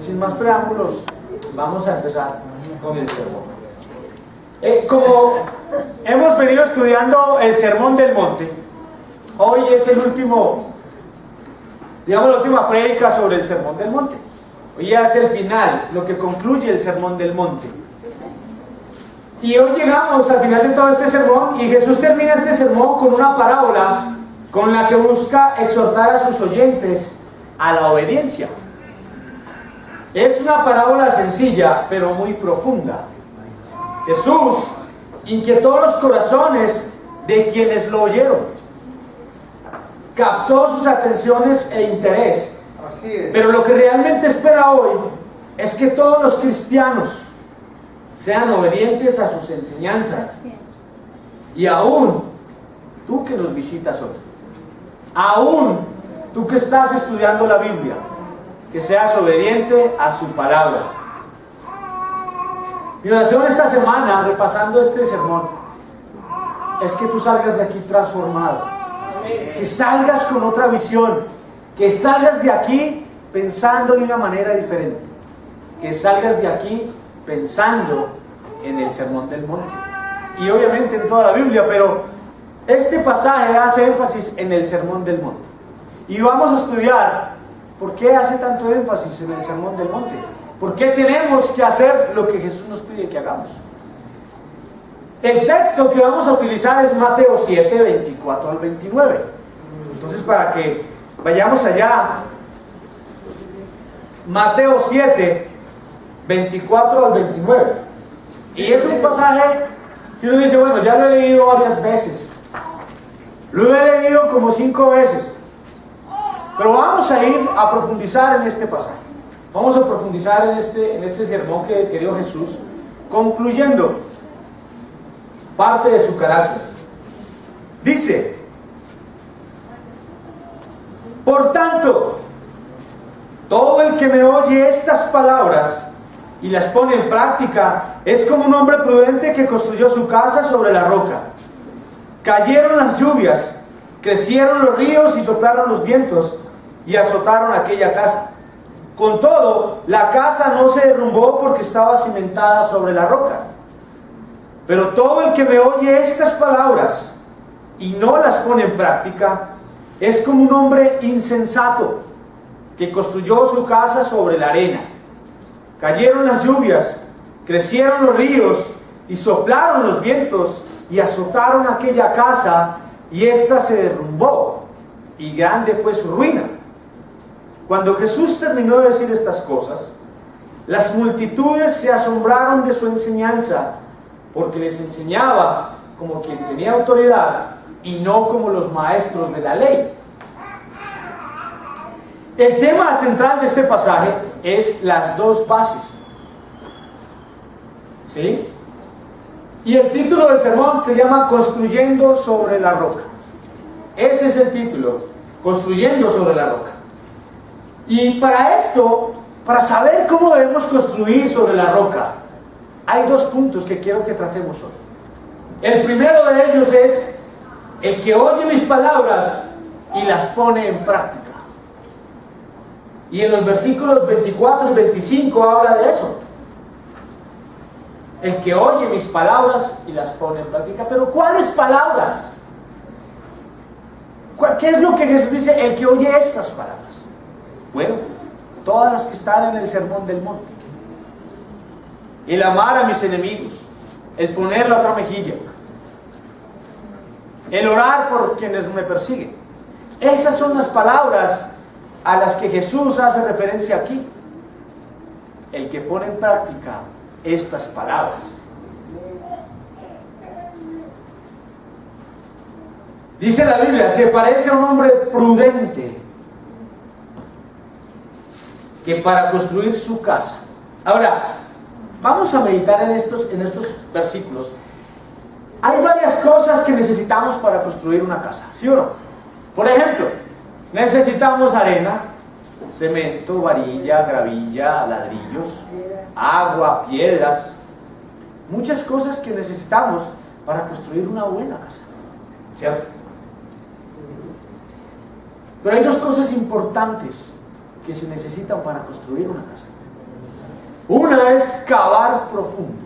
sin más preámbulos, vamos a empezar con el sermón. Como hemos venido estudiando el Sermón del Monte, hoy es el último, digamos, la última prédica sobre el Sermón del Monte. Hoy ya es el final, lo que concluye el Sermón del Monte. Y hoy llegamos al final de todo este sermón y Jesús termina este sermón con una parábola con la que busca exhortar a sus oyentes a la obediencia. Es una parábola sencilla, pero muy profunda. Jesús inquietó los corazones de quienes lo oyeron. Captó sus atenciones e interés. Pero lo que realmente espera hoy es que todos los cristianos sean obedientes a sus enseñanzas. Y aún tú que nos visitas hoy, aún tú que estás estudiando la Biblia, que seas obediente a su palabra. Mi oración esta semana, repasando este sermón, es que tú salgas de aquí transformado, que salgas con otra visión, que salgas de aquí pensando de una manera diferente, que salgas de aquí pensando en el Sermón del Monte y obviamente en toda la Biblia, pero este pasaje hace énfasis en el Sermón del Monte y vamos a estudiar por qué hace tanto énfasis en el Sermón del Monte, por qué tenemos que hacer lo que Jesús nos pide que hagamos. El texto que vamos a utilizar es Mateo 7, 24 al 29. Entonces, para que vayamos allá, Mateo 7, 24 al 29. Y es un pasaje que uno dice, bueno, ya lo he leído varias veces. Lo he leído como 5 veces. Pero vamos a ir a profundizar en este pasaje. Vamos a profundizar en este sermón que dio Jesús, concluyendo parte de su carácter. Dice: por tanto, todo el que me oye estas palabras y las pone en práctica es como un hombre prudente que construyó su casa sobre la roca. Cayeron las lluvias, crecieron los ríos y soplaron los vientos y azotaron aquella casa. Con todo, la casa no se derrumbó porque estaba cimentada sobre la roca. Pero todo el que me oye estas palabras y no las pone en práctica es como un hombre insensato que construyó su casa sobre la arena. Cayeron las lluvias, crecieron los ríos y soplaron los vientos y azotaron aquella casa, y ésta se derrumbó, y grande fue su ruina. Cuando Jesús terminó de decir estas cosas, las multitudes se asombraron de su enseñanza, porque les enseñaba como quien tenía autoridad y no como los maestros de la ley. El tema central de este pasaje es las dos bases. ¿Sí? Y el título del sermón se llama Construyendo sobre la roca. Ese es el título, Construyendo sobre la roca. Y para esto, para saber cómo debemos construir sobre la roca, hay 2 puntos que quiero que tratemos hoy. El primero de ellos es el que oye mis palabras y las pone en práctica. Y en los versículos 24 y 25 habla de eso. El que oye mis palabras y las pone en práctica. Pero ¿cuáles palabras? ¿Qué es lo que Jesús dice? El que oye estas palabras. Bueno, todas las que están en el Sermón del Monte. El amar a mis enemigos, el poner la otra mejilla, el orar por quienes me persiguen. Esas son las palabras a las que Jesús hace referencia aquí. El que pone en práctica estas palabras. Dice la Biblia, se parece a un hombre prudente que para construir su casa. Ahora, vamos a meditar en estos versículos. Hay varias cosas que necesitamos para construir una casa, ¿sí o no? Por ejemplo, necesitamos arena, cemento, varilla, gravilla, ladrillos, agua, piedras, muchas cosas que necesitamos para construir una buena casa, ¿cierto? Pero hay 2 cosas importantes que se necesitan para construir una casa. Una es cavar profundo.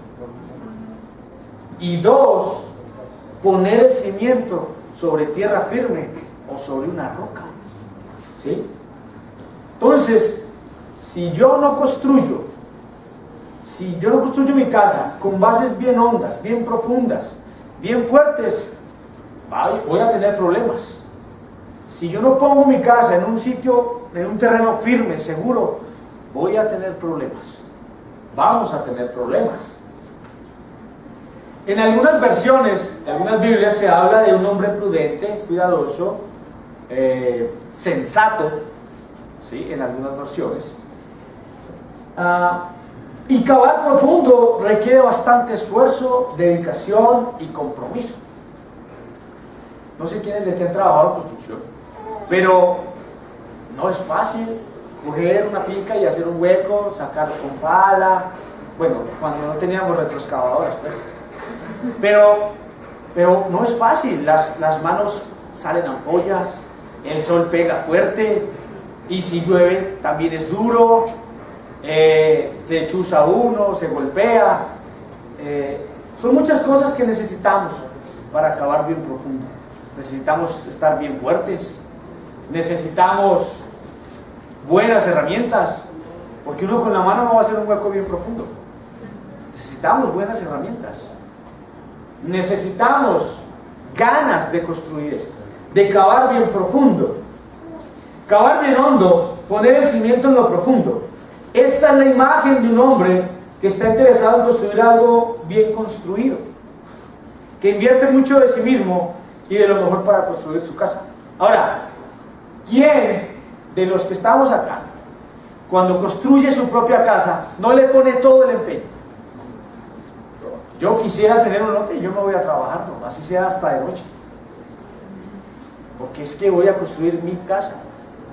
Y dos, poner el cimiento sobre tierra firme o sobre una roca. ¿Sí? Entonces, si yo no construyo mi casa con bases bien hondas, bien profundas, bien fuertes, voy a tener problemas. Si yo no pongo mi casa en un sitio, en un terreno firme, seguro, voy a tener problemas. Vamos a tener problemas. En algunas versiones, en algunas Biblias se habla de un hombre prudente, cuidadoso, sensato, ¿sí? En algunas versiones. Y cavar profundo requiere bastante esfuerzo, dedicación y compromiso. No sé quiénes de aquí han trabajado en construcción, pero no es fácil coger una pica y hacer un hueco, sacar con pala. Bueno, cuando no teníamos retroexcavadoras, pues. Pero no es fácil, las manos salen ampollas, el sol pega fuerte, y si llueve también es duro, te chuza uno, se golpea. Son muchas cosas que necesitamos para cavar bien profundo. Necesitamos estar bien fuertes, necesitamos buenas herramientas, porque uno con la mano no va a hacer un hueco bien profundo. Necesitamos buenas herramientas. Necesitamos ganas de construir esto, de cavar bien profundo. Cavar bien hondo, poner el cimiento en lo profundo. Esta es la imagen de un hombre que está interesado en construir algo bien construido, que invierte mucho de sí mismo y de lo mejor para construir su casa. Ahora, ¿quién de los que estamos acá, cuando construye su propia casa, no le pone todo el empeño? Yo quisiera tener un lote y yo me voy a trabajar, ¿no? Así sea hasta de noche, porque es que voy a construir mi casa,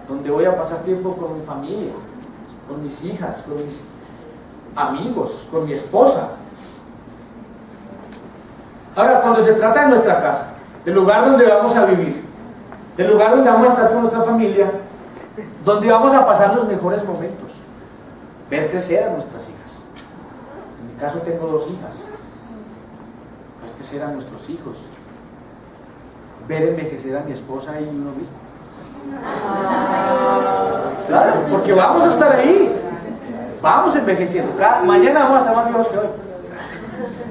donde voy a pasar tiempo con mi familia, con mis hijas, con mis amigos, con mi esposa. Ahora, cuando se trata de nuestra casa, del lugar donde vamos a vivir, del lugar donde vamos a estar con nuestra familia, donde vamos a pasar los mejores momentos, ver crecer a nuestras hijas. En mi caso tengo 2 hijas, ver crecer a nuestros hijos, ver envejecer a mi esposa y uno mismo. Claro, porque vamos a estar ahí, vamos envejeciendo. Mañana vamos a estar más viejos que hoy,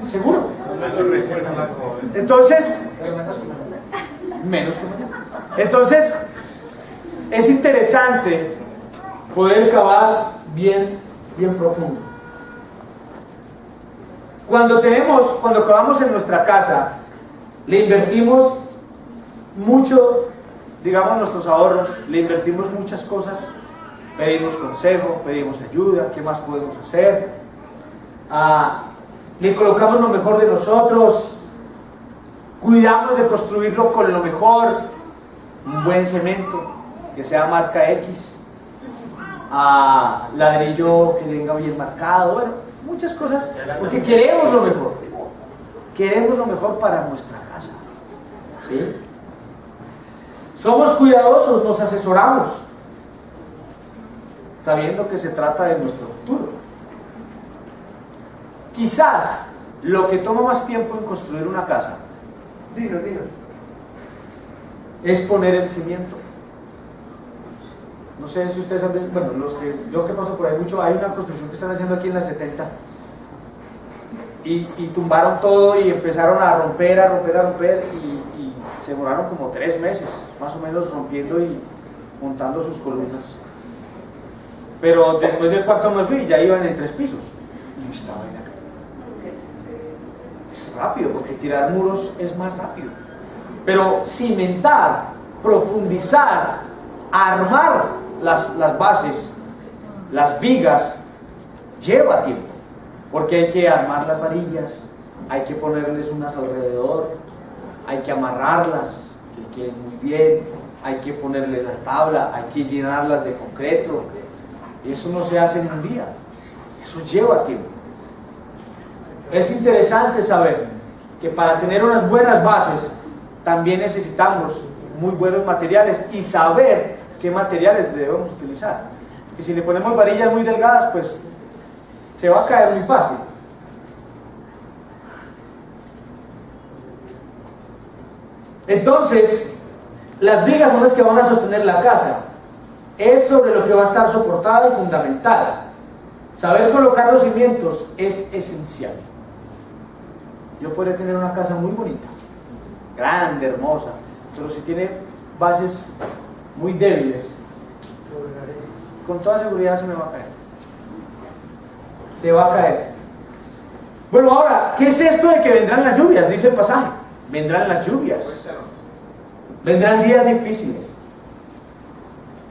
seguro. Entonces, menos que mañana. Entonces, es interesante poder cavar bien profundo. Cuando cavamos en nuestra casa, le invertimos mucho, digamos, nuestros ahorros, le invertimos muchas cosas, pedimos consejo, pedimos ayuda, ¿qué más podemos hacer? Le colocamos lo mejor de nosotros, cuidamos de construirlo con lo mejor, un buen cemento, que sea marca X, ladrillo que venga bien marcado, bueno, muchas cosas, porque queremos lo mejor para nuestra casa, ¿sí? Somos cuidadosos, nos asesoramos, sabiendo que se trata de nuestro futuro. Quizás lo que toma más tiempo en construir una casa, es poner el cimiento. No sé si ustedes han visto, bueno, yo que paso por ahí mucho, hay una construcción que están haciendo aquí en la 70 y tumbaron todo y empezaron a romper y se demoraron como 3 meses, más o menos, rompiendo y montando sus columnas. Pero después del 4º mes ya iban en 3 pisos. Y yo estaba en acá. Es rápido, porque tirar muros es más rápido. Pero cimentar, profundizar, armar las bases, las vigas, lleva tiempo. Porque hay que armar las varillas, hay que ponerles unas alrededor, hay que amarrarlas, que queden muy bien, hay que ponerle la tabla, hay que llenarlas de concreto. Y eso no se hace en un día, eso lleva tiempo. Es interesante saber que para tener unas buenas bases también necesitamos muy buenos materiales y saber qué materiales debemos utilizar. Y si le ponemos varillas muy delgadas, pues se va a caer muy fácil. Entonces, las vigas son las que van a sostener la casa. Es sobre lo que va a estar soportada y fundamentada. Saber colocar los cimientos es esencial. Yo podría tener una casa muy bonita, grande, hermosa, pero si tiene bases muy débiles, con toda seguridad se me va a caer. Se va a caer. Bueno, ahora, ¿qué es esto de que vendrán las lluvias? Dice el pasaje. Vendrán las lluvias. Vendrán días difíciles.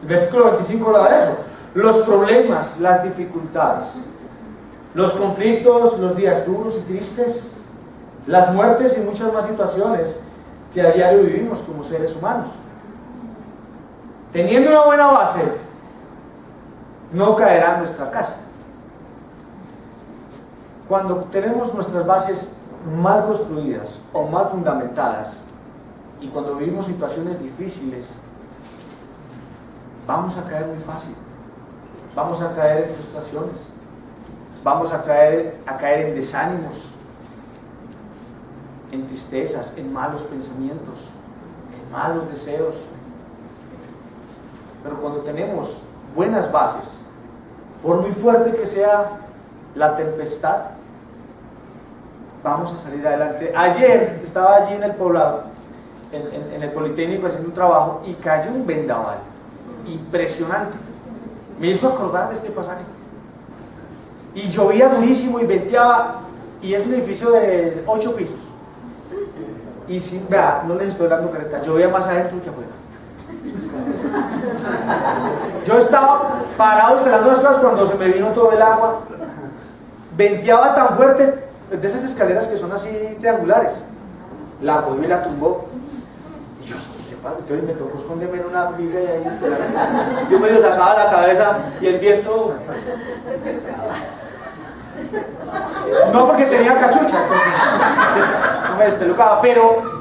El versículo 25 habla de eso. Los problemas, las dificultades, los conflictos, los días duros y tristes, las muertes y muchas más situaciones que a diario vivimos como seres humanos. Teniendo una buena base, no caerá nuestra casa. Cuando tenemos nuestras bases mal construidas o mal fundamentadas, y cuando vivimos situaciones difíciles, vamos a caer muy fácil. Vamos a caer en frustraciones, vamos a caer en desánimos, en tristezas, en malos pensamientos, en malos deseos. Pero cuando tenemos buenas bases, por muy fuerte que sea la tempestad, vamos a salir adelante. Ayer estaba allí en el poblado, en el Politécnico, haciendo un trabajo, y cayó un vendaval impresionante. Me hizo acordar de este pasaje. Y llovía durísimo y venteaba, y es un edificio de 8 pisos. Y sin, vea, no les estoy dando careta, llovía más adentro que afuera. Yo estaba parado instalando las cosas cuando se me vino todo el agua. Venteaba tan fuerte, de esas escaleras que son así triangulares. La cogió y la tumbó. Y yo, ¿qué pasa? Entonces me tocó esconderme en una viga y ahí esperar. Yo medio sacaba la cabeza y el viento. No porque tenía cachucha, entonces no me despelucaba, pero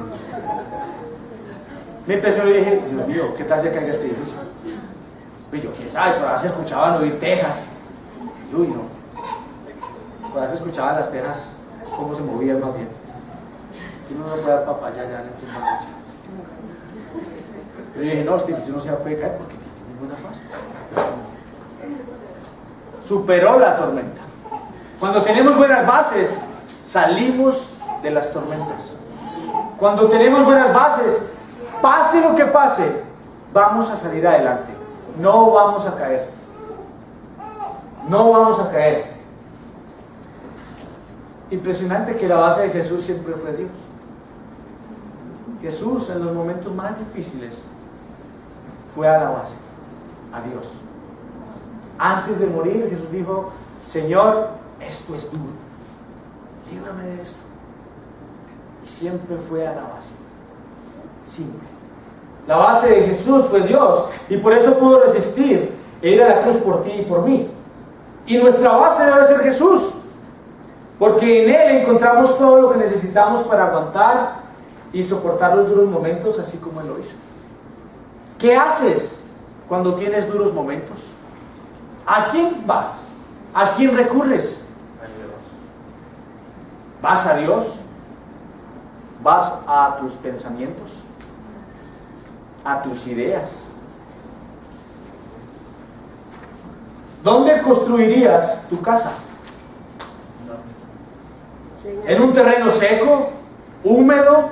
me impresionó y dije, Dios mío, ¿qué tal se caiga este edificio? Y yo, ¿quién sabe? Por ahí se escuchaban oír tejas. Uy, no. Por ahí se escuchaban las tejas, cómo se movían más bien. Y uno no puede dar papaya ya en el tiempo de noche. Pero yo dije, no, este edificio no se puede caer porque tiene buenas bases. Superó la tormenta. Cuando tenemos buenas bases, salimos de las tormentas. Cuando tenemos buenas bases, pase lo que pase, vamos a salir adelante. No vamos a caer. No vamos a caer. Impresionante que la base de Jesús siempre fue Dios. Jesús en los momentos más difíciles fue a la base, a Dios. Antes de morir, Jesús dijo, Señor, esto es duro, líbrame de esto. Y siempre fue a la base, simple. La base de Jesús fue Dios, y por eso pudo resistir e ir a la cruz por ti y por mí. Y nuestra base debe ser Jesús, porque en Él encontramos todo lo que necesitamos para aguantar y soportar los duros momentos, así como Él lo hizo. ¿Qué haces cuando tienes duros momentos? ¿A quién vas? ¿A quién recurres? ¿Vas a Dios? ¿Vas a tus pensamientos? ¿A tus ideas? ¿Dónde construirías tu casa? ¿En un terreno seco, húmedo,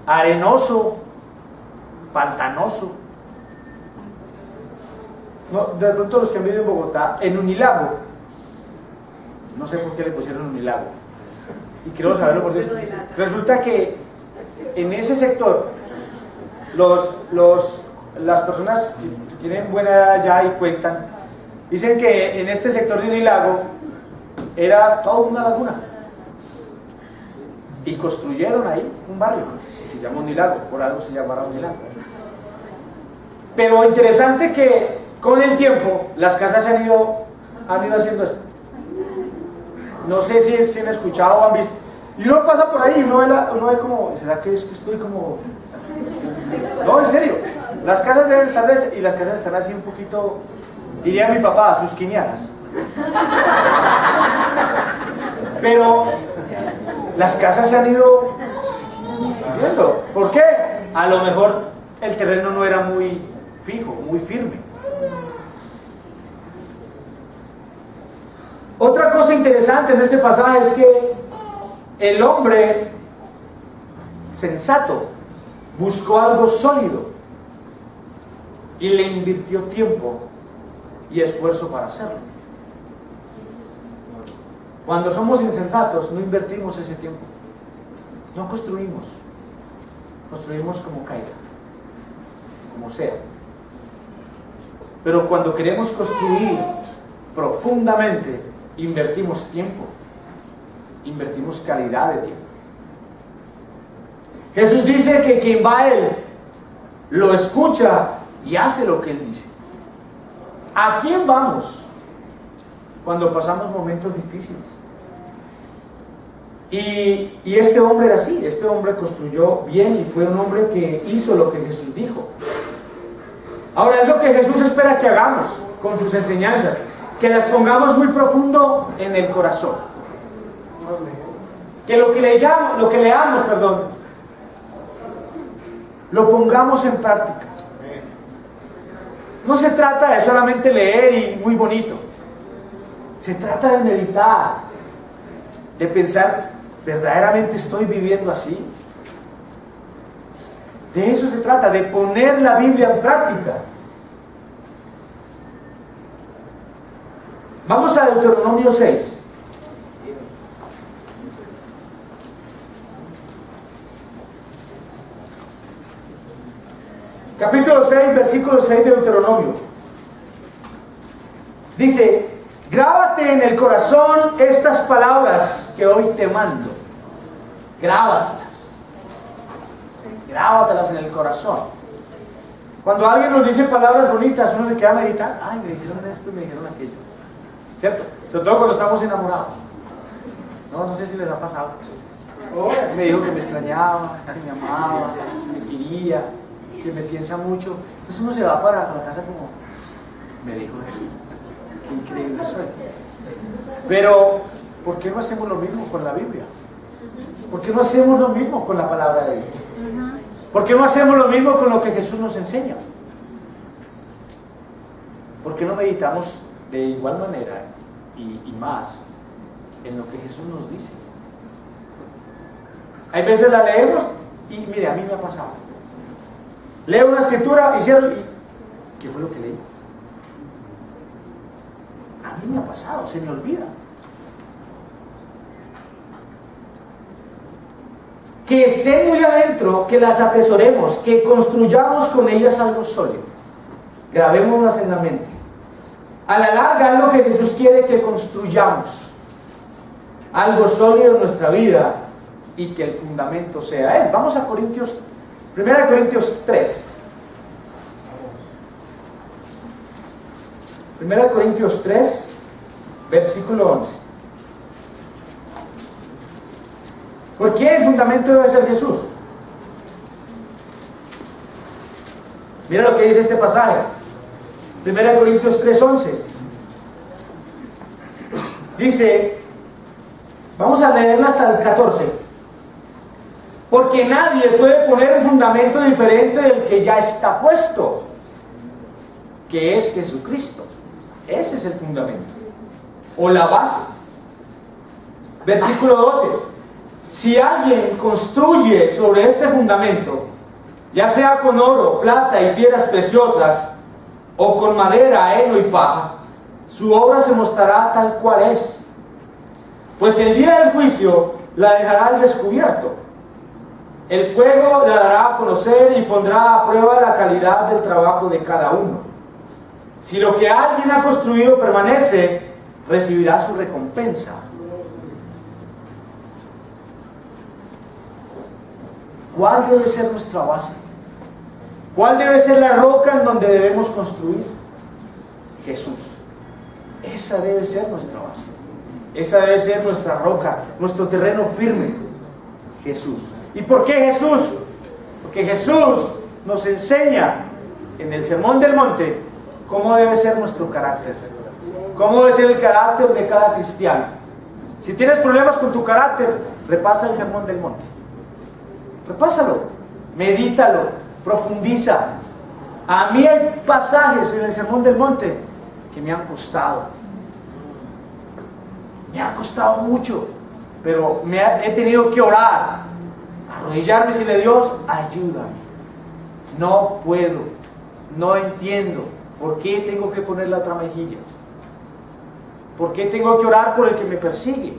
arenoso, pantanoso? No, de pronto los que han vivido en Bogotá, en Unilago, no sé por qué le pusieron Unilago, y quiero saberlo por Dios. Resulta que en ese sector, las personas que tienen buena edad ya y cuentan, dicen que en este sector de Unilago era toda una laguna, y construyeron ahí un barrio, y se llama Unilago, por algo se llamará Unilago. Pero interesante que con el tiempo las casas han ido haciendo esto. No sé si han escuchado o han visto. Y uno pasa por ahí y uno ve como, ¿será que es que estoy como...? No, en serio. Las casas deben estar, y las casas están así un poquito, diría mi papá, sus quinianas. Pero las casas se han ido viendo. ¿Por qué? A lo mejor el terreno no era muy fijo, muy firme. Otra cosa interesante en este pasaje es que el hombre sensato buscó algo sólido y le invirtió tiempo y esfuerzo para hacerlo. Cuando somos insensatos no invertimos ese tiempo, no construimos, construimos como caiga, como sea. Pero cuando queremos construir profundamente, invertimos tiempo, invertimos calidad de tiempo. Jesús dice que quien va a Él lo escucha y hace lo que Él dice. ¿A quién vamos cuando pasamos momentos difíciles? Y este hombre era así, este hombre construyó bien y fue un hombre que hizo lo que Jesús dijo. Ahora es lo que Jesús espera que hagamos con sus enseñanzas, que las pongamos muy profundo en el corazón. Que lo que leamos, lo pongamos en práctica. No se trata de solamente leer y muy bonito. Se trata de meditar, de pensar, ¿verdaderamente estoy viviendo así? De eso se trata, de poner la Biblia en práctica. Vamos a Deuteronomio 6. Capítulo 6, versículo 6 de Deuteronomio. Dice: grábate en el corazón estas palabras que hoy te mando. Grábatelas. Grábatelas en el corazón. Cuando alguien nos dice palabras bonitas, uno se queda meditando. Ay, me dijeron esto y me dijeron aquello. ¿Cierto? Sobre todo cuando estamos enamorados. No sé si les ha pasado. Me dijo que me extrañaba, que me amaba, que me quería, que me piensa mucho. Entonces uno se va para la casa como, me dijo esto. Qué increíble soy. Pero, ¿por qué no hacemos lo mismo con la Biblia? ¿Por qué no hacemos lo mismo con la palabra de Dios? ¿Por qué no hacemos lo mismo con lo que Jesús nos enseña? ¿Por qué no meditamos de igual manera y más en lo que Jesús nos dice? Hay veces la leemos y mire, a mí me ha pasado. Leo una escritura y cierro y ¿qué fue lo que leí? A mí me ha pasado, se me olvida. Que estén muy adentro, que las atesoremos, que construyamos con ellas algo sólido. Grabémoslas en la mente. A la larga es lo que Jesús quiere que construyamos. Algo sólido en nuestra vida y que el fundamento sea Él. Vamos a Corintios, 1 Corintios 3. 1 Corintios 3, versículo 11. ¿Por qué el fundamento debe ser Jesús? Mira lo que dice este pasaje. 1 Corintios 3, 11. Dice, vamos a leerla hasta el 14. Porque nadie puede poner un fundamento diferente del que ya está puesto, que es Jesucristo. Ese es el fundamento, o la base. Versículo 12. Si alguien construye sobre este fundamento, ya sea con oro, plata y piedras preciosas, o con madera, heno y paja, su obra se mostrará tal cual es. Pues el día del juicio la dejará al descubierto. El fuego la dará a conocer y pondrá a prueba la calidad del trabajo de cada uno. Si lo que alguien ha construido permanece, recibirá su recompensa. ¿Cuál debe ser nuestra base? ¿Cuál debe ser la roca en donde debemos construir? Jesús. Esa debe ser nuestra base. Esa debe ser nuestra roca, nuestro terreno firme. Jesús. ¿Y por qué Jesús? Porque Jesús nos enseña en el Sermón del Monte cómo debe ser nuestro carácter. Cómo debe ser el carácter de cada cristiano. Si tienes problemas con tu carácter, repasa el Sermón del Monte. Repásalo, medítalo, profundiza. A mí hay pasajes en el Sermón del Monte que me han costado. Me ha costado mucho, pero he tenido que orar, arrodillarme y decirle: Dios, ayúdame. No puedo, no entiendo. ¿Por qué tengo que poner la otra mejilla? ¿Por qué tengo que orar por el que me persigue?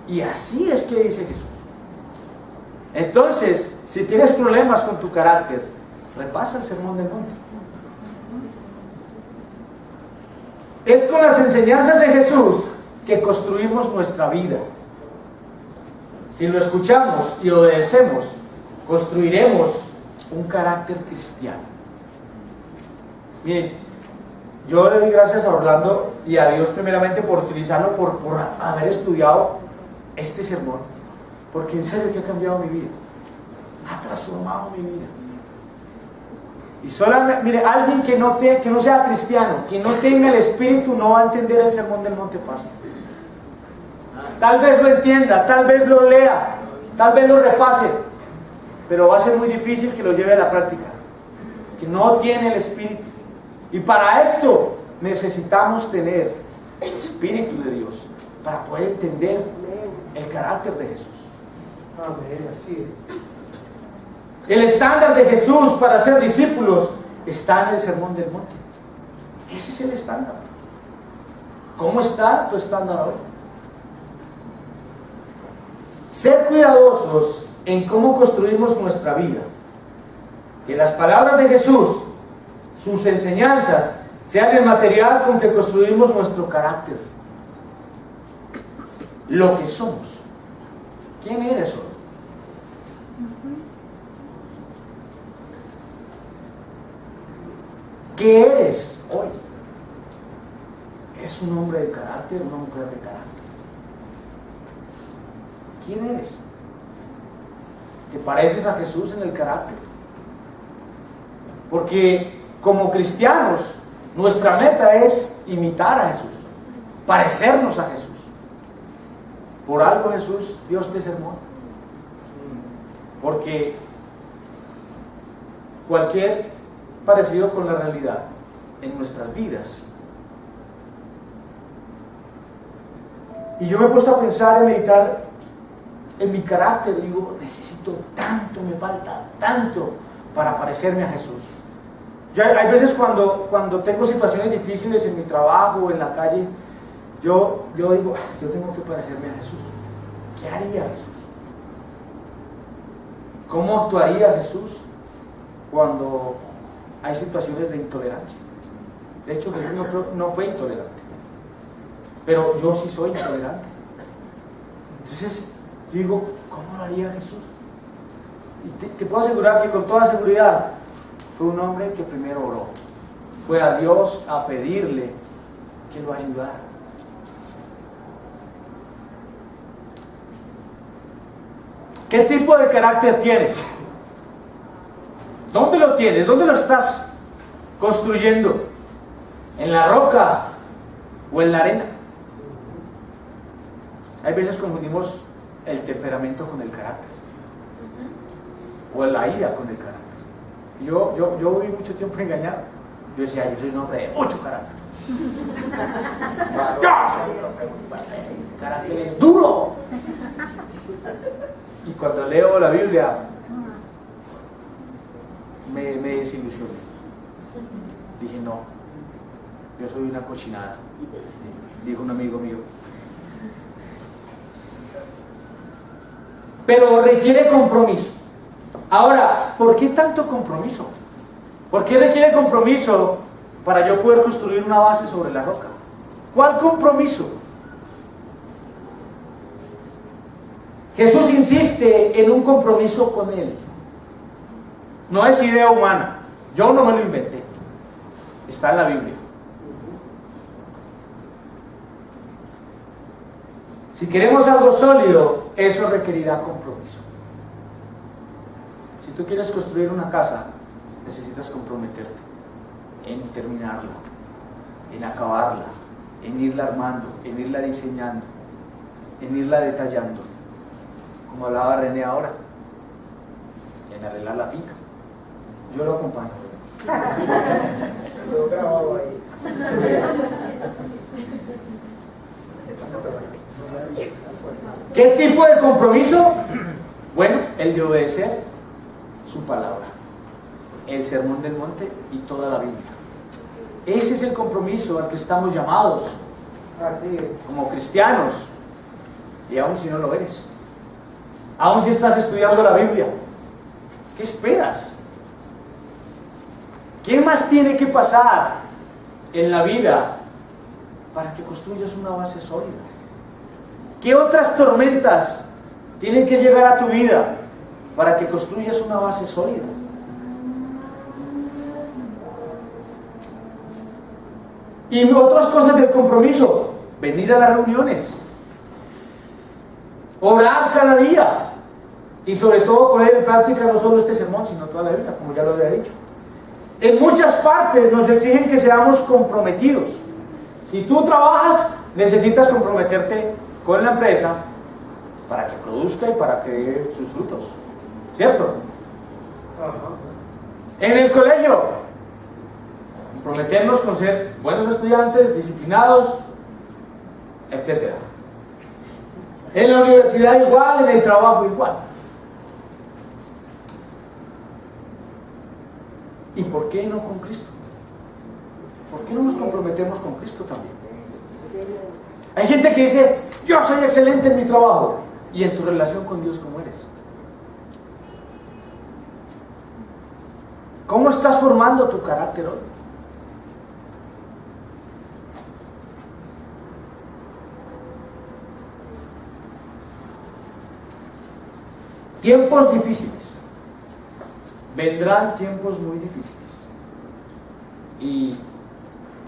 Y así es que dice Jesús. Entonces, si tienes problemas con tu carácter, repasa el Sermón del Monte. Es con las enseñanzas de Jesús que construimos nuestra vida. Si lo escuchamos y obedecemos, construiremos un carácter cristiano. Miren, yo le doy gracias a Orlando y a Dios primeramente por utilizarlo, por haber estudiado este sermón, porque en serio que ha cambiado mi vida, ha transformado mi vida. Y solamente, mire, alguien que no sea cristiano, que no tenga el Espíritu, no va a entender el Sermón del Monte fácil. Tal vez lo entienda, tal vez lo lea, tal vez lo repase, pero va a ser muy difícil que lo lleve a la práctica, que no tiene el Espíritu. Y para esto necesitamos tener el Espíritu de Dios, para poder entender el carácter de Jesús. El estándar de Jesús para ser discípulos está en el Sermón del Monte. Ese es el estándar. ¿Cómo está tu estándar hoy? Ser cuidadosos en cómo construimos nuestra vida. Que las palabras de Jesús, sus enseñanzas, sean el material con que construimos nuestro carácter. Lo que somos. ¿Quién eres hoy? ¿Qué eres hoy? ¿Eres un hombre de carácter o una mujer de carácter? ¿Quién eres? ¿Te pareces a Jesús en el carácter? Porque como cristianos, nuestra meta es imitar a Jesús, parecernos a Jesús. Por algo Jesús dio este sermón. Porque cualquier parecido con la realidad en nuestras vidas. Y yo me he puesto a pensar, a meditar en mi carácter. Y digo, necesito tanto, me falta tanto para parecerme a Jesús. Hay veces cuando tengo situaciones difíciles en mi trabajo o en la calle, yo digo, yo tengo que parecerme a Jesús. ¿Qué haría Jesús? ¿Cómo actuaría Jesús cuando hay situaciones de intolerancia? De hecho, Jesús no fue intolerante, pero yo sí soy intolerante. Entonces, yo digo, ¿cómo lo haría Jesús? Y te puedo asegurar que con toda seguridad fue un hombre que primero oró. Fue a Dios a pedirle que lo ayudara. ¿Qué tipo de carácter tienes? ¿Dónde lo tienes? ¿Dónde lo estás construyendo? ¿En la roca o en la arena? Hay veces confundimos el temperamento con el carácter, o la ira con el carácter. Yo viví mucho tiempo engañado. Yo decía, yo soy un hombre de mucho carácter. El carácter es duro. Y cuando leo la Biblia, me desilusioné. Dije, no, yo soy una cochinada, dijo un amigo mío. Pero requiere compromiso. Ahora, ¿por qué tanto compromiso? ¿Por qué requiere compromiso para yo poder construir una base sobre la roca? ¿Cuál compromiso? Jesús insiste en un compromiso con Él. No es idea humana. Yo no me lo inventé. Está en la Biblia. Si queremos algo sólido, eso requerirá compromiso. Si tú quieres construir una casa, necesitas comprometerte en terminarla, en acabarla, en irla armando, en irla diseñando, en irla detallando, como hablaba René ahora, en arreglar la finca. Yo lo acompaño. Lo grabado ahí. ¿Qué tipo de compromiso? Bueno, el de obedecer su palabra, el sermón del monte y toda la Biblia. Ese es el compromiso al que estamos llamados como cristianos, y aun si no lo eres, aun si estás estudiando la Biblia, ¿qué esperas? ¿Quién más tiene que pasar en la vida para que construyas una base sólida? ¿Qué otras tormentas tienen que llegar a tu vida para que construyas una base sólida? Y otras cosas del compromiso: venir a las reuniones, orar cada día y sobre todo poner en práctica no solo este sermón, sino toda la Biblia, como ya lo había dicho. En muchas partes nos exigen que seamos comprometidos. Si tú trabajas, necesitas comprometerte con la empresa para que produzca y para que dé sus frutos, ¿cierto? En el colegio, comprometernos con ser buenos estudiantes, disciplinados, etc. En la universidad igual, en el trabajo igual. ¿Y por qué no con Cristo? ¿Por qué no nos comprometemos con Cristo también? Hay gente que dice: yo soy excelente en mi trabajo. ¿Y en tu relación con Dios cómo eres? ¿Cómo estás formando tu carácter hoy? Tiempos difíciles. Vendrán tiempos muy difíciles. Y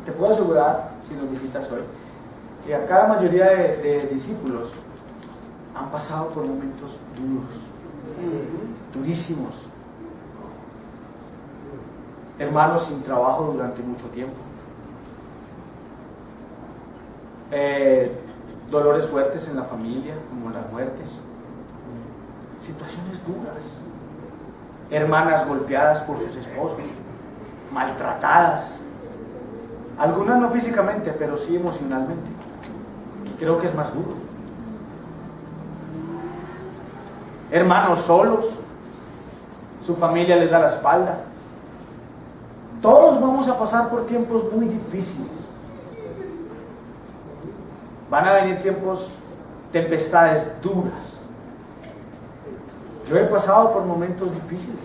te puedo asegurar, si nos visitas hoy, que acá la mayoría de discípulos han pasado por momentos duros, durísimos. Hermanos sin trabajo durante mucho tiempo. Dolores fuertes en la familia, como las muertes. Situaciones duras. Hermanas golpeadas por sus esposos, maltratadas. Algunas no físicamente, pero sí emocionalmente. Y creo que es más duro. Hermanos solos, su familia les da la espalda. Todos vamos a pasar por tiempos muy difíciles. Van a venir tiempos, tempestades duras. Yo he pasado por momentos difíciles.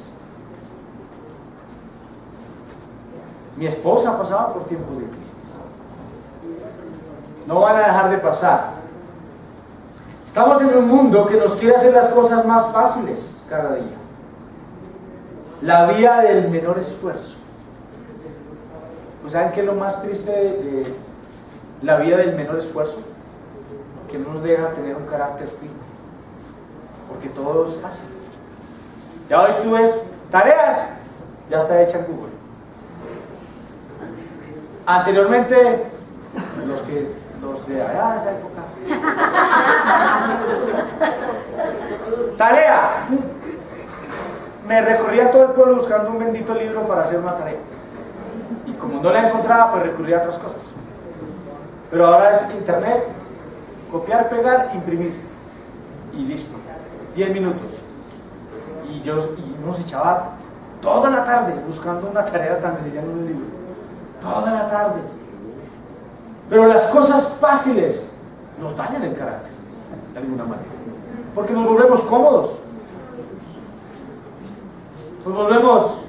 Mi esposa ha pasado por tiempos difíciles. No van a dejar de pasar. Estamos en un mundo que nos quiere hacer las cosas más fáciles cada día. La vía del menor esfuerzo. Pues ¿saben qué es lo más triste de la vía del menor esfuerzo? Que no nos deja tener un carácter firme. Porque todo es fácil. Ya hoy tú ves tareas, ya está hecha en Google. Anteriormente, los de allá, esa época. Tarea. Me recorría todo el pueblo buscando un bendito libro para hacer una tarea. Y como no la encontraba, pues recurría a otras cosas. Pero ahora es internet, copiar, pegar, imprimir. Y listo. 10 minutos. Y uno se echaba toda la tarde buscando una tarea tan sencilla en un libro. Toda la tarde. Pero las cosas fáciles nos dañan el carácter, de alguna manera. Porque nos volvemos cómodos. Nos volvemos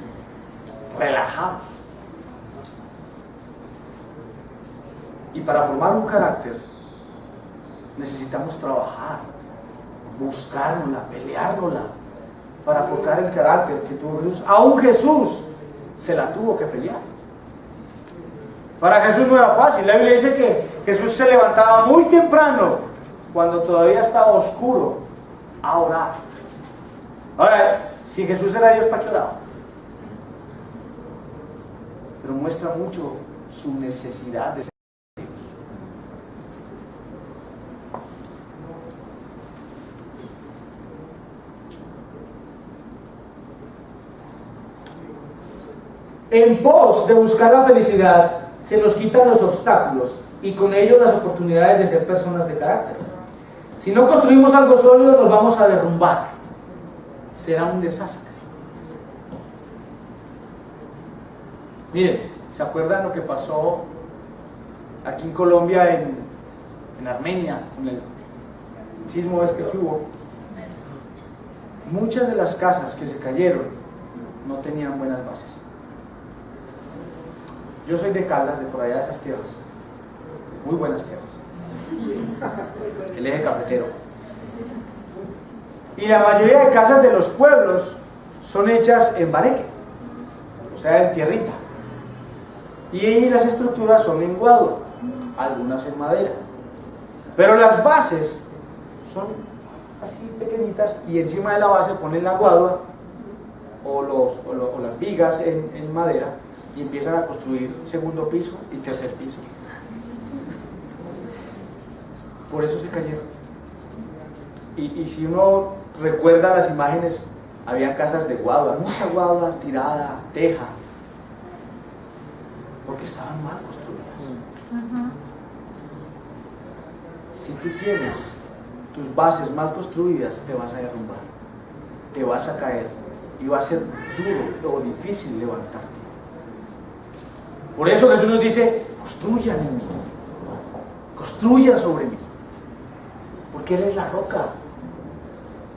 relajados. Y para formar un carácter necesitamos trabajar, buscárnosla, peleárnosla, para forjar el carácter que tuvo Jesús. Aún Jesús se la tuvo que pelear. Para Jesús no era fácil. La Biblia dice que Jesús se levantaba muy temprano, cuando todavía estaba oscuro, a orar. Ahora, si Jesús era Dios, ¿para qué oraba? Pero muestra mucho su necesidad de ser Dios. En pos de buscar la felicidad, se nos quitan los obstáculos y con ello las oportunidades de ser personas de carácter. Si no construimos algo sólido, nos vamos a derrumbar. Será un desastre. Miren, ¿se acuerdan lo que pasó aquí en Colombia, en Armenia, con el sismo este que hubo? Muchas de las casas que se cayeron no tenían buenas bases. Yo soy de Caldas, de por allá de esas tierras, muy buenas tierras, el eje cafetero, y la mayoría de casas de los pueblos son hechas en bareque, o sea, en tierrita, y las estructuras son en guadua, algunas en madera, pero las bases son así pequeñitas y encima de la base ponen la guadua o las vigas en madera y empiezan a construir segundo piso y tercer piso. Por eso se cayeron. Y si uno recuerda las imágenes, habían casas de guadua, mucha guadua tirada, teja, porque estaban mal construidas. Si tú tienes tus bases mal construidas, te vas a derrumbar, te vas a caer y va a ser duro o difícil levantarte. Por eso Jesús nos dice: construyan en mí, construyan sobre mí, porque Él es la roca.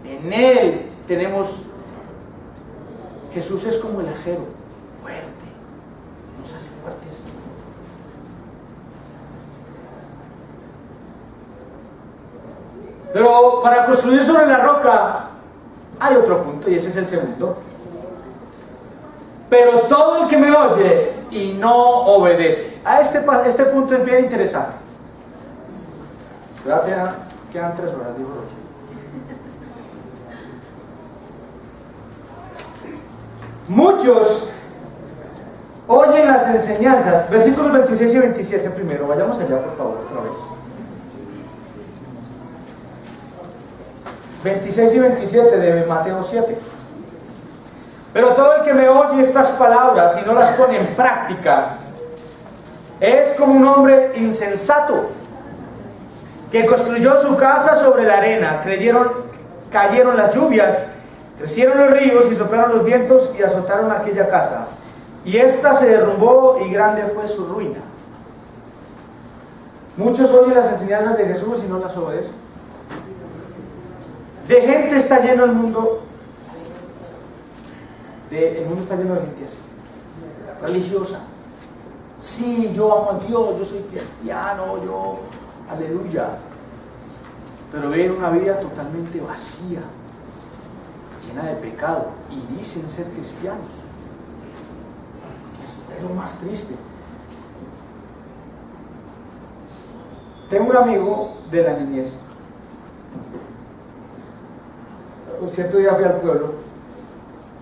En Él tenemos, Jesús es como el acero, fuerte, nos hace fuertes. Pero para construir sobre la roca hay otro punto, y ese es el segundo. Pero todo el que me oye y no obedece. Este punto es bien interesante. Quedan 3 horas, dijo Rocha. Muchos oyen las enseñanzas, versículos 26 y 27 primero. Vayamos allá, por favor, otra vez. 26 y 27 de Mateo 7. Pero todo el que me oye estas palabras y no las pone en práctica es como un hombre insensato que construyó su casa sobre la arena. Cayeron las lluvias, crecieron los ríos y soplaron los vientos y azotaron aquella casa. Y ésta se derrumbó y grande fue su ruina. Muchos oyen las enseñanzas de Jesús y no las obedecen. De gente está lleno el mundo así. El mundo está lleno de gente así, religiosa. Sí, yo amo a Dios, yo soy cristiano, yo, aleluya. Pero ven una vida totalmente vacía, llena de pecado, y dicen ser cristianos. Es lo más triste. Tengo un amigo de la niñez. Un cierto día fui al pueblo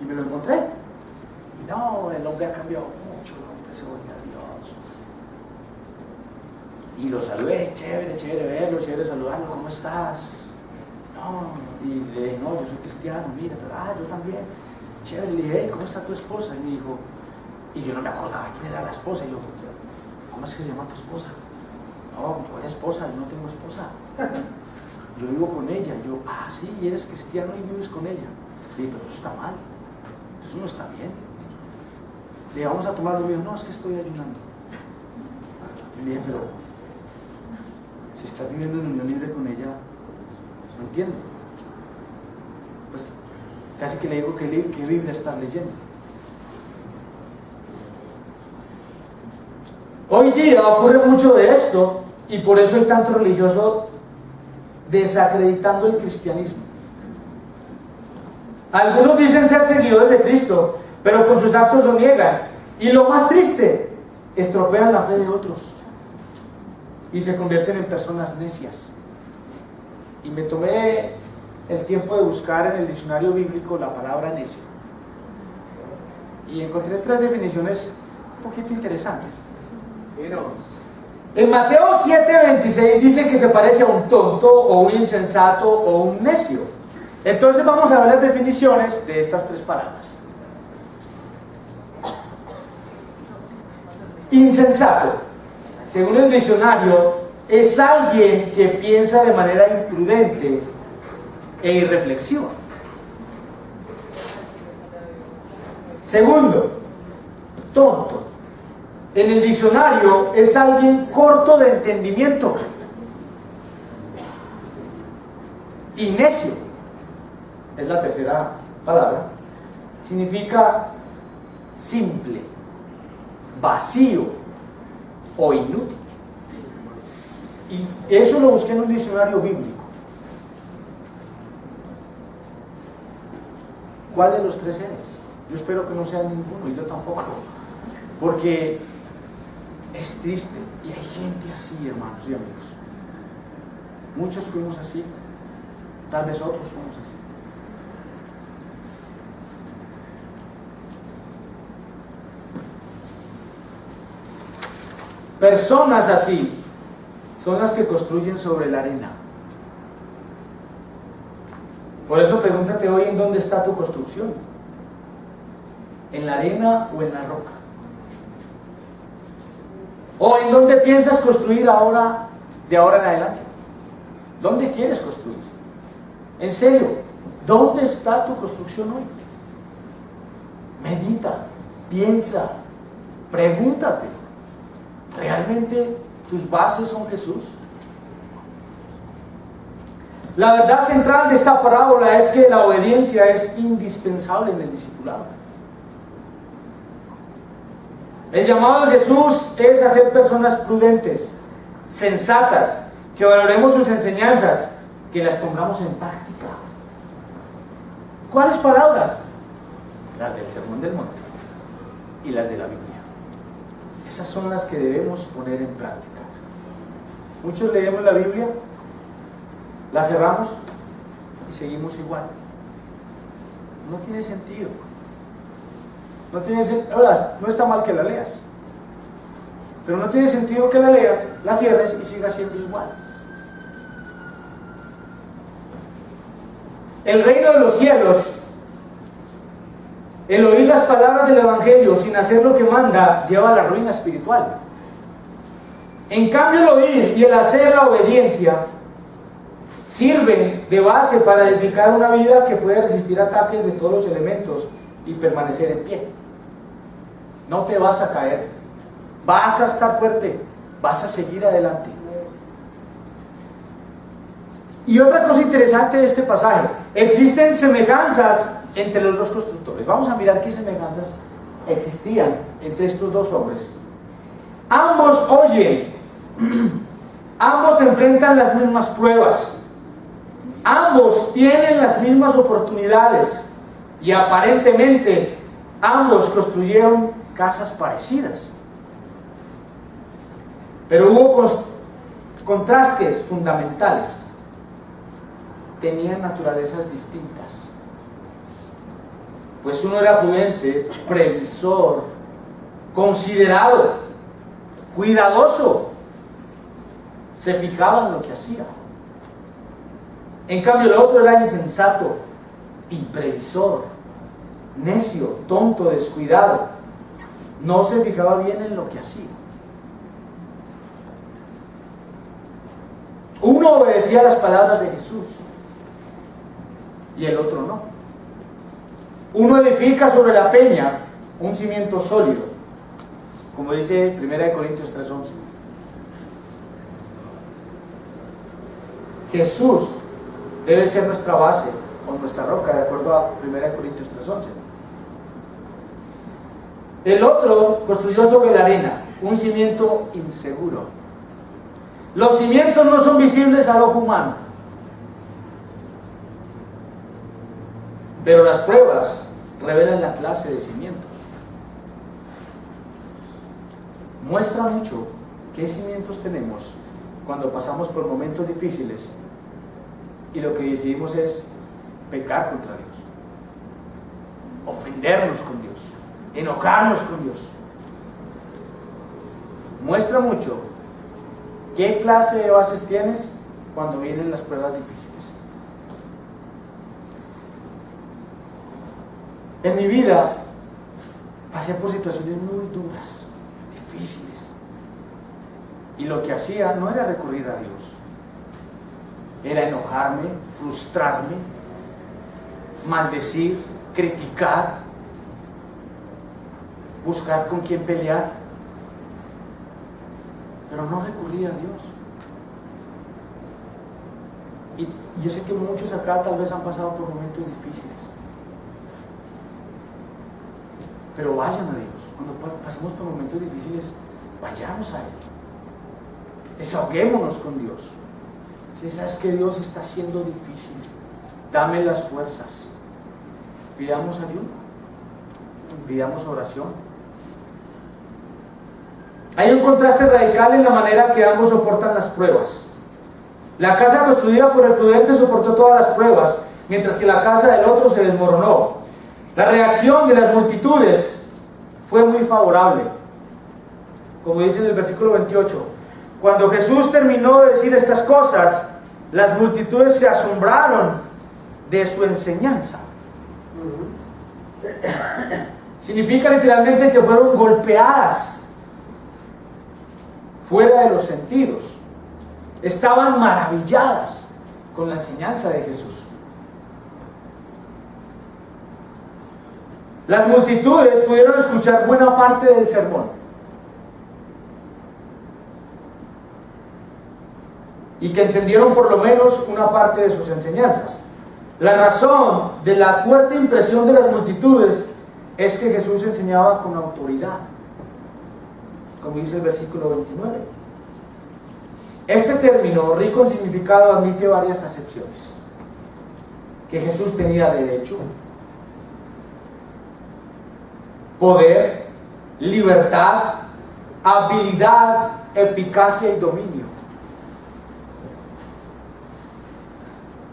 y me lo encontré. Y no, el hombre ha cambiado mucho, el hombre se volvió a Dios. Y lo saludé, chévere verlo, chévere saludarlo, ¿cómo estás? No, y le dije, no, yo soy cristiano, mira, yo también. Chévere, le dije, hey, ¿cómo está tu esposa? Y me dijo, y yo no me acordaba quién era la esposa. Y yo, ¿cómo es que se llama tu esposa? No, ¿cuál esposa? Yo no tengo esposa. Yo vivo con ella. Yo, sí, eres cristiano y vives con ella. Le dije, pero eso está mal, eso no está bien. Le dije, vamos a tomarlo. Me dijo, no, es que estoy ayunando. Le dije, pero si estás viviendo en unión libre con ella, no entiendo. Pues casi que le digo que Biblia estás leyendo. Hoy día ocurre mucho de esto y por eso hay tanto religioso desacreditando el cristianismo. Algunos dicen ser seguidores de Cristo, pero con sus actos lo niegan. Y lo más triste, estropean la fe de otros y se convierten en personas necias. Y me tomé el tiempo de buscar en el diccionario bíblico la palabra necio. Y encontré 3 definiciones un poquito interesantes. En Mateo 7:26 dice que se parece a un tonto o un insensato o un necio. Entonces vamos a ver las definiciones de estas 3 palabras. Insensato, según el diccionario, es alguien que piensa de manera imprudente e irreflexiva. Segundo, tonto. En el diccionario es alguien corto de entendimiento. Y necio, es la tercera palabra, significa simple, vacío o inútil. Y eso lo busqué en un diccionario bíblico. ¿Cuál de los tres eres? Yo espero que no sea ninguno, y yo tampoco, porque es triste y hay gente así, hermanos y amigos. Muchos fuimos así, tal vez otros fuimos así. Personas así son las que construyen sobre la arena. Por eso pregúntate hoy en dónde está tu construcción. ¿En la arena o en la roca? ¿O en dónde piensas construir ahora, de ahora en adelante? ¿Dónde quieres construir? En serio, ¿dónde está tu construcción hoy? Medita, piensa, pregúntate. ¿Realmente tus bases son Jesús? La verdad central de esta parábola es que la obediencia es indispensable en el discipulado. El llamado de Jesús es hacer personas prudentes, sensatas, que valoremos sus enseñanzas, que las pongamos en práctica. ¿Cuáles palabras? Las del Sermón del Monte y las de la Biblia. Esas son las que debemos poner en práctica. Muchos leemos la Biblia, la cerramos y seguimos igual. No tiene sentido. No tiene sentido. No está mal que la leas, pero no tiene sentido que la leas, la cierres y siga siendo igual. El reino de los cielos, el oír las palabras del Evangelio sin hacer lo que manda, lleva a la ruina espiritual. En cambio, el oír y el hacer la obediencia sirven de base para edificar una vida que puede resistir ataques de todos los elementos y permanecer en pie. No te vas a caer, vas a estar fuerte, vas a seguir adelante. Y otra cosa interesante de este pasaje, existen semejanzas entre los dos constructores. Vamos a mirar qué semejanzas existían entre estos dos hombres. Ambos oyen, ambos enfrentan las mismas pruebas, ambos tienen las mismas oportunidades y aparentemente ambos construyeron casas parecidas. Pero hubo contrastes fundamentales. Tenían naturalezas distintas. Pues uno era prudente, previsor, considerado, cuidadoso, se fijaba en lo que hacía. En cambio el otro era insensato, imprevisor, necio, tonto, descuidado. No se fijaba bien en lo que hacía. Uno obedecía las palabras de Jesús y el otro no. Uno edifica sobre la peña un cimiento sólido, como dice 1 Corintios 3:11. Jesús debe ser nuestra base o nuestra roca, de acuerdo a 1 Corintios 3:11. El otro construyó sobre la arena un cimiento inseguro. Los cimientos no son visibles al ojo humano, pero las pruebas revelan la clase de cimientos. Muestra mucho qué cimientos tenemos cuando pasamos por momentos difíciles y lo que decidimos es pecar contra Dios, ofendernos con Dios, enojarnos con Dios. Muestra mucho qué clase de bases tienes cuando vienen las pruebas difíciles. En mi vida pasé por situaciones muy duras, difíciles. Y lo que hacía no era recurrir a Dios, era enojarme, frustrarme, maldecir, criticar, buscar con quién pelear, pero no recurría a Dios. Y yo sé que muchos acá tal vez han pasado por momentos difíciles, pero vayan a Dios. Cuando pasemos por momentos difíciles, vayamos a Él, desahoguémonos con Dios. Si sabes que Dios está siendo difícil, dame las fuerzas. Pidamos ayuda, pidamos oración. Hay un contraste radical en la manera que ambos soportan las pruebas. La casa construida por el prudente soportó todas las pruebas, mientras que la casa del otro se desmoronó. La reacción de las multitudes fue muy favorable, como dice en el versículo 28. Cuando Jesús terminó de decir estas cosas, las multitudes se asombraron de su enseñanza. Significa literalmente que fueron golpeadas fuera de los sentidos. Estaban maravilladas con la enseñanza de Jesús. Las multitudes pudieron escuchar buena parte del sermón y que entendieron por lo menos una parte de sus enseñanzas. La razón de la fuerte impresión de las multitudes es que Jesús enseñaba con autoridad, como dice el versículo 29. Este término, rico en significado, admite varias acepciones. Que Jesús tenía derecho, poder, libertad, habilidad, eficacia y dominio.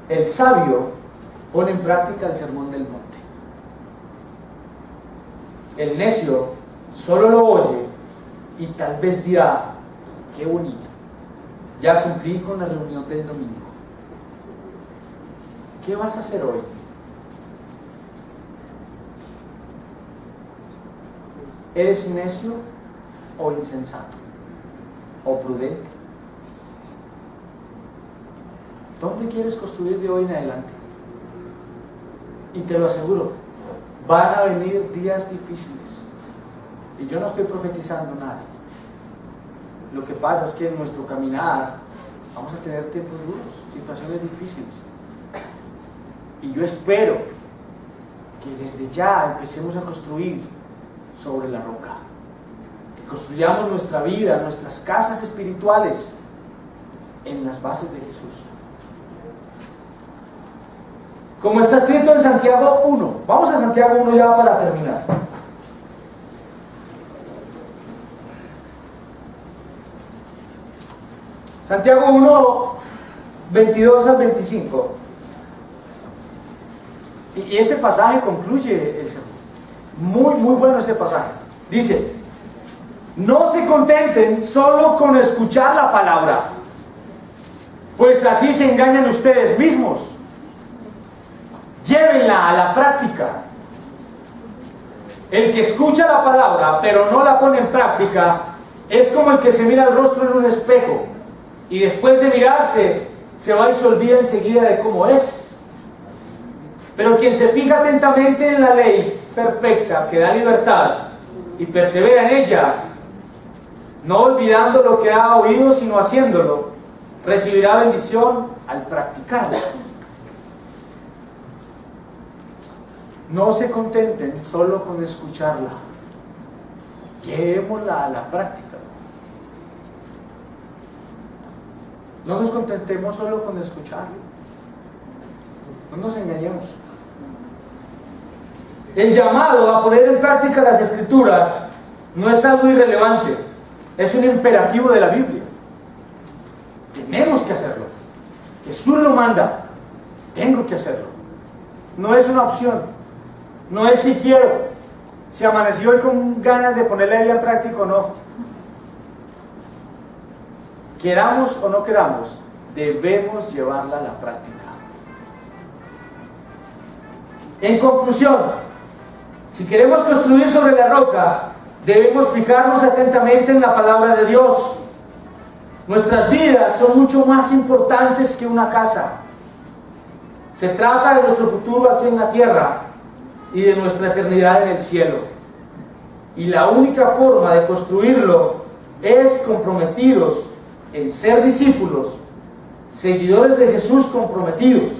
El sabio pone en práctica el sermón del monte. El necio solo lo oye y tal vez dirá: qué bonito, ya cumplí con la reunión del domingo. ¿Qué vas a hacer hoy? ¿Eres necio o insensato? ¿O prudente? ¿Dónde quieres construir de hoy en adelante? Y te lo aseguro, van a venir días difíciles. Y yo no estoy profetizando nada. Lo que pasa es que en nuestro caminar vamos a tener tiempos duros, situaciones difíciles. Y yo espero que desde ya empecemos a construir sobre la roca. Que construyamos nuestra vida, nuestras casas espirituales en las bases de Jesús. Como está escrito en Santiago 1. Vamos a Santiago 1 ya para terminar. Santiago 1, 22 al 25. Y ese pasaje concluye el sermón. Muy bueno ese pasaje. Dice: no se contenten solo con escuchar la palabra, pues así se engañan ustedes mismos. Llévenla a la práctica. El que escucha la palabra pero no la pone en práctica es como el que se mira el rostro en un espejo y después de mirarse se va y se olvida enseguida de cómo es. Pero quien se fija atentamente en la ley perfecta que da libertad y persevera en ella, no olvidando lo que ha oído sino haciéndolo, recibirá bendición al practicarla. No se contenten solo con escucharla, llevémosla a la práctica. No nos contentemos solo con escucharla, no nos engañemos. El llamado a poner en práctica las Escrituras no es algo irrelevante, es un imperativo de la Biblia. Tenemos que hacerlo. Jesús lo manda, tengo que hacerlo. No es una opción. No es si quiero, si amanecí hoy con ganas de poner la Biblia en práctica o no. Queramos o no queramos, debemos llevarla a la práctica. En conclusión, si queremos construir sobre la roca, Debemos fijarnos atentamente en la palabra de Dios. Nuestras vidas son mucho más importantes que una casa. Se trata de nuestro futuro aquí en la tierra y de nuestra eternidad en el cielo. Y la única forma de construirlo es comprometidos en ser discípulos, seguidores de Jesús comprometidos.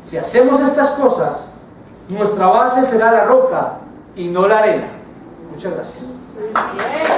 Si hacemos estas cosas, nuestra base será la roca y no la arena. Muchas gracias.